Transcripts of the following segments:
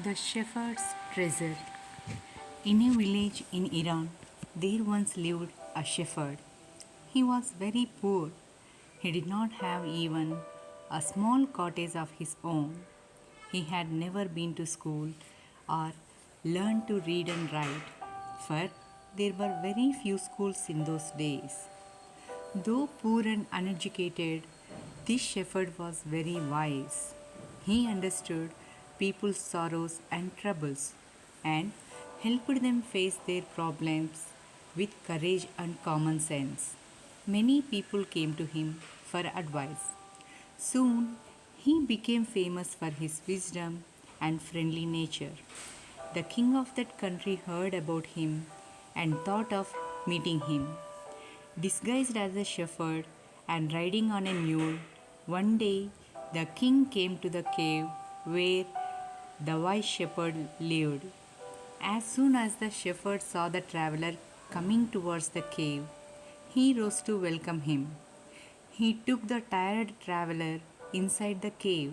The Shepherd's Treasure. In a village in Iran, there once lived a shepherd. He was very poor. He did not have even a small cottage of his own. He had never been to school or learned to read and write, for there were very few schools in those days. Though poor and uneducated, this shepherd was very wise. He understood people's sorrows and troubles and helped them face their problems with courage and common sense. Many people came to him for advice. Soon, he became famous for his wisdom and friendly nature. The king of that country heard about him and thought of meeting him. Disguised as a shepherd and riding on a mule, one day the king came to the cave where the wise shepherd lived. As soon as the shepherd saw the traveler coming towards the cave, he rose to welcome him. He took the tired traveler inside the cave,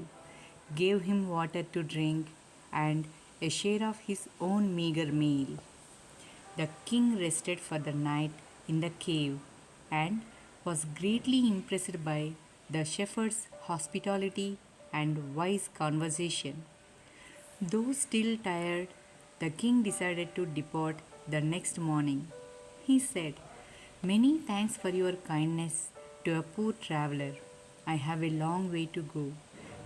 gave him water to drink, and a share of his own meager meal. The king rested for the night in the cave and was greatly impressed by the shepherd's hospitality and wise conversation. Though still tired, the king decided to depart the next morning. He said, "Many thanks for your kindness to a poor traveler. I have a long way to go.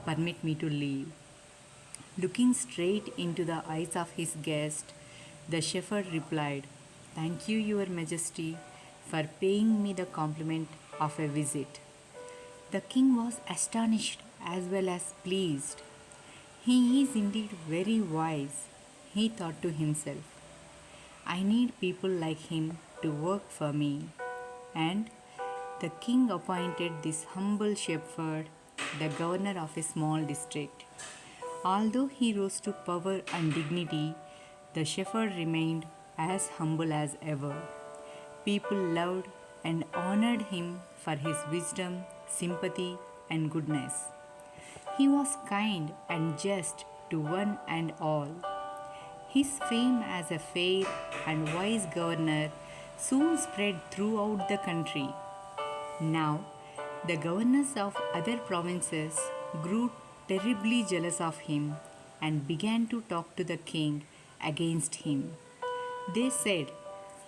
Permit me to leave." Looking straight into the eyes of his guest, the shepherd replied, "Thank you, Your Majesty, for paying me the compliment of a visit." The king was astonished as well as pleased. "He is indeed very wise," he thought to himself. "I need people like him to work for me." And the king appointed this humble shepherd the governor of a small district. Although he rose to power and dignity, the shepherd remained as humble as ever. People loved and honored him for his wisdom, sympathy, and goodness. He was kind and just to one and all. His fame as a fair and wise governor soon spread throughout the country. Now, the governors of other provinces grew terribly jealous of him and began to talk to the king against him. They said,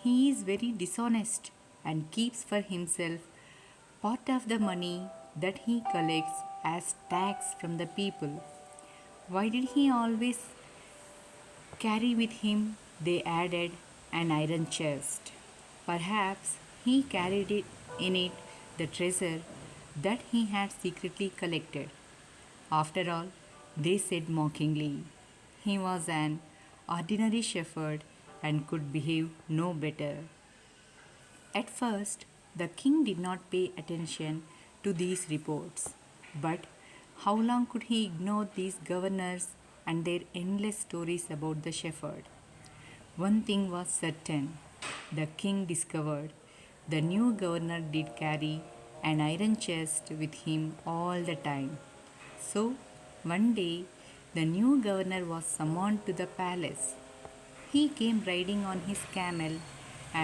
"He is very dishonest and keeps for himself part of the money that he collects as tax from the people. Why did he always carry with him," they added, "an iron chest? Perhaps he carried it in it the treasure that he had secretly collected." After all, they said mockingly, he was an ordinary shepherd and could behave no better. At first, the king did not pay attention to these reports. But how long could he ignore these governors and their endless stories about the shepherd? One thing was certain: the king discovered the new governor did carry an iron chest with him all the time. So, one day, the new governor was summoned to the palace. He came riding on his camel,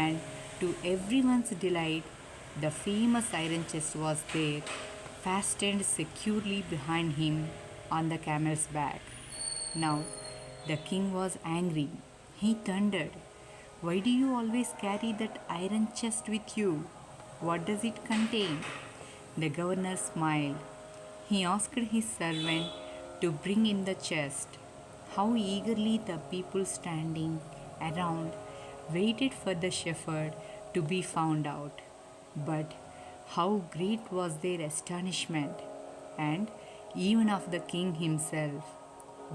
and to everyone's delight, the famous iron chest was there, fastened securely behind him on the camel's back. Now, the king was angry. He thundered, "Why do you always carry that iron chest with you? What does it contain?" The governor smiled. He asked his servant to bring in the chest. How eagerly the people standing around waited for the shepherd to be found out. But how great was their astonishment, and even of the king himself,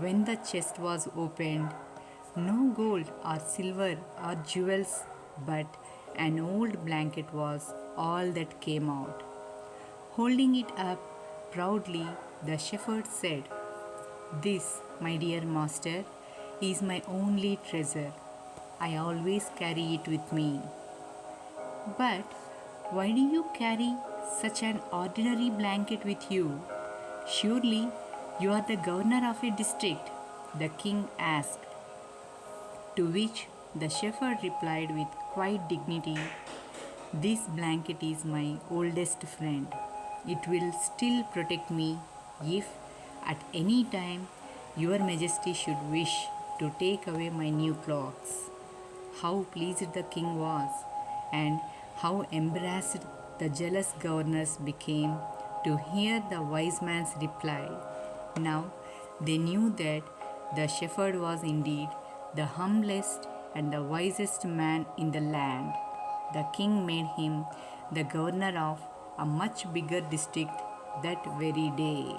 when the chest was opened. No gold or silver or jewels, but an old blanket was all that came out. Holding it up proudly, the shepherd said, "This, my dear master, is my only treasure. I always carry it with me." "But why do you carry such an ordinary blanket with you? Surely you are the governor of a district. the king asked, to which the shepherd replied with quiet dignity, "This blanket is my oldest friend. It will still protect me if at any time your majesty should wish to take away my new clothes." How pleased the king was, and how embarrassed the jealous governors became to hear the wise man's reply. Now they knew that the shepherd was indeed the humblest and the wisest man in the land. The king made him the governor of a much bigger district that very day.